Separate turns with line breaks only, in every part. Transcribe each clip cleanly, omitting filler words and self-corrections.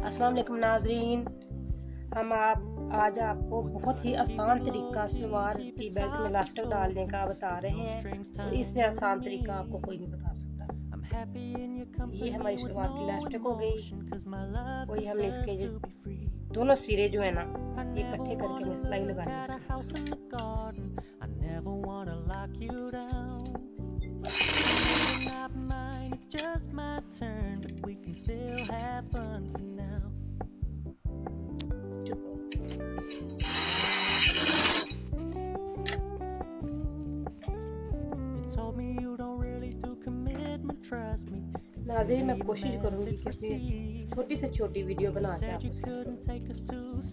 अस्सलाम वालेकुम नाज़रीन, हम आज आपको बहुत ही आसान तरीका शलवार की बेल्ट में इलास्टिक डालने का बता रहे हैं और इससे आसान तरीका आपको कोई नहीं बता सकता। ये हमारी शलवार की इलास्टिक हो गई। कोई हमने इसके दोनों सिरे जो है ना ये इकट्ठे करके हमें सिलाई लगानी है। Just my turn, but we can still have fun for now. You told me you don't really do commitment, trust me. नाज़रीन, मैं कोशिश करूंगी कि अपनी छोटी से छोटी वीडियो बना के आपको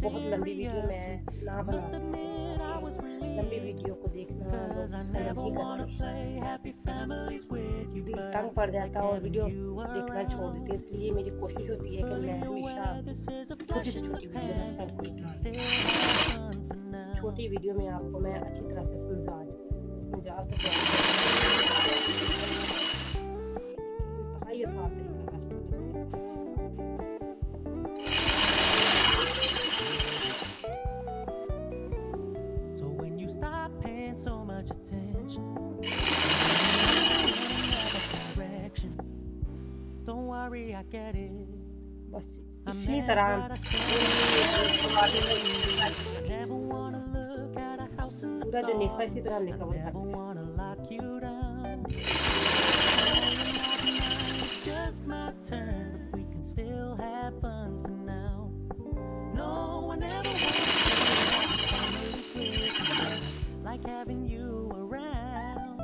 बहुत लंबी वीडियो मैं ना बना सकूं। लंबी वीडियो को देखना लोग पसंद नहीं करते, दिल तंग पड़ जाता है और वीडियो देखना छोड़ देते हैं। इसलिए मेरी कोशिश होती है कि मैं हमेशा छोटी से छोटी वीडियो में सेंड करूँ। छोटी वीडियो में आपको मैं अच्छी तरह से समझा सकूँ। आसान तरीका So when you stop paying so much attention, don't worry, I get it. बस इसी तरह पूरा जो नेफा इसी तरह हमने कवर करना है। Just my turn, but we can still have fun for now. No one ever wants like having you around.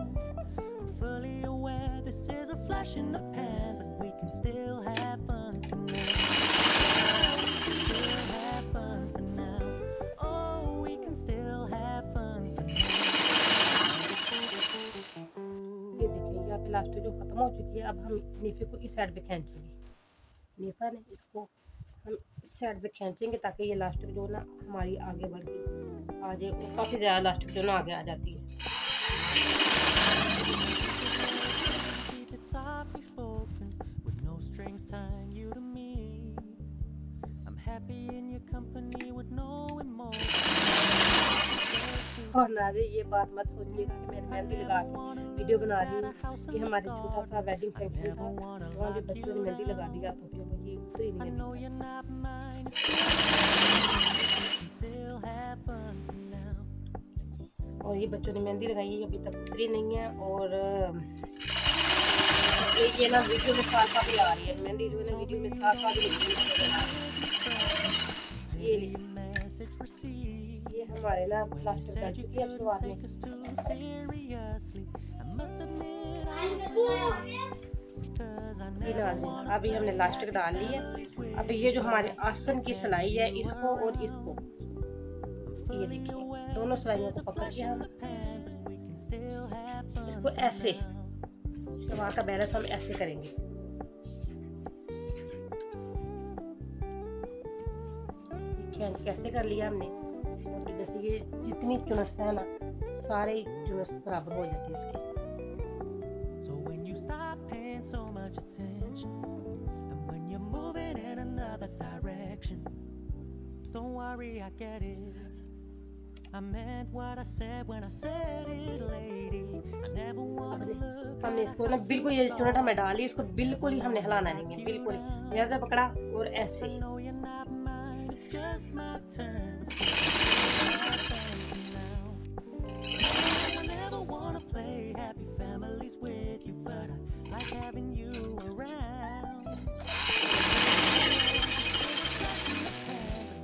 I'm fully aware this is a flash in the pan, but we can still have fun for now. We can still have fun for now. Oh, we can still have fun for now. ये देखिए, यहाँ पे last जो खत्म हो चुकी है। अब हम नेफे को इस साइड पे खींचेंगे। नेफा ने इसको हम इस साइड पे खींचेंगे ताकि ये इलास्टिक जो ना हमारी आगे बढ़ के आ जाए और काफ़ी ज़्यादा इलास्टिक जो ना आगे आ जाती है। और नाज़रीन, ये बात मत सोचिएगा कि मैंने मेहंदी लगा के वीडियो बना रही हूँ कि हमारे छोटा सा वेडिंग फंक्शन था, वहाँ भी बच्चों ने मेहंदी लगा दिया तो फिर मुझे तो ही नहीं और ये बच्चों ने मेहंदी लगाई है, अभी तक उतरी नहीं है। और ये ना वीडियो में साथ साथ ही आ रही है मेहंदी जो है ना, वीडियो में साथ साथ ही ये हमारे ना प्लास्टर कर चुकी है शुरुआत में। अभी हमने इलास्टिक डाल ली है। अभी ये जो हमारे आसन की सिलाई है इसको और इसको ये देखिए दोनों सिलाइयों को पकड़ के हम इसको ऐसे शलवार का बैलेंस हम ऐसे करेंगे। कैसे कर लिया हमने, जैसे ये जितनी चुनट्स है ना सारे चुनट्स बराबर हो जाती है इसके। So when you stop paying so much attention and when you're moving in another direction, don't worry, I get it. I meant what I said when I said it, lady. I never want to look. हमने इसको ना बिल्कुल ये चुनट हमें डाली, इसको बिल्कुल ही हमने हिलाना नहीं है, बिल्कुल ऐसे पकड़ा और ऐसे। It's just my turn. I never wanna play happy families with you, but I like having you around.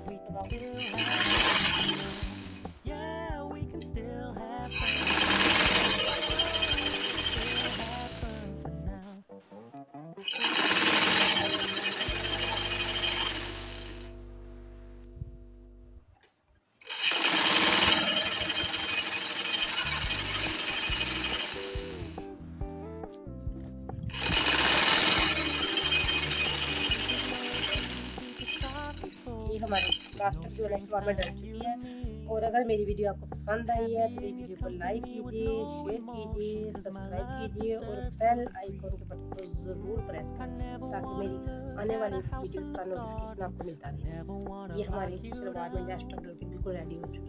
We can still have fun. Yeah, we can still have fun. For now. हमारी plastic जो है में डल चुकी है और अगर मेरी video आपको पसंद आई है तो मेरी वीडियो को लाइक कीजिए, शेयर कीजिए, सब्सक्राइब कीजिए और बेल आइकॉन के बटन को ज़रूर प्रेस करें ताकि मेरी आने वाली वीडियोस का नोटिफिकेशन आपको मिलता रहे। ये हमारी शलवार में लेस टक के बिल्कुल रेडी हो चुकी है।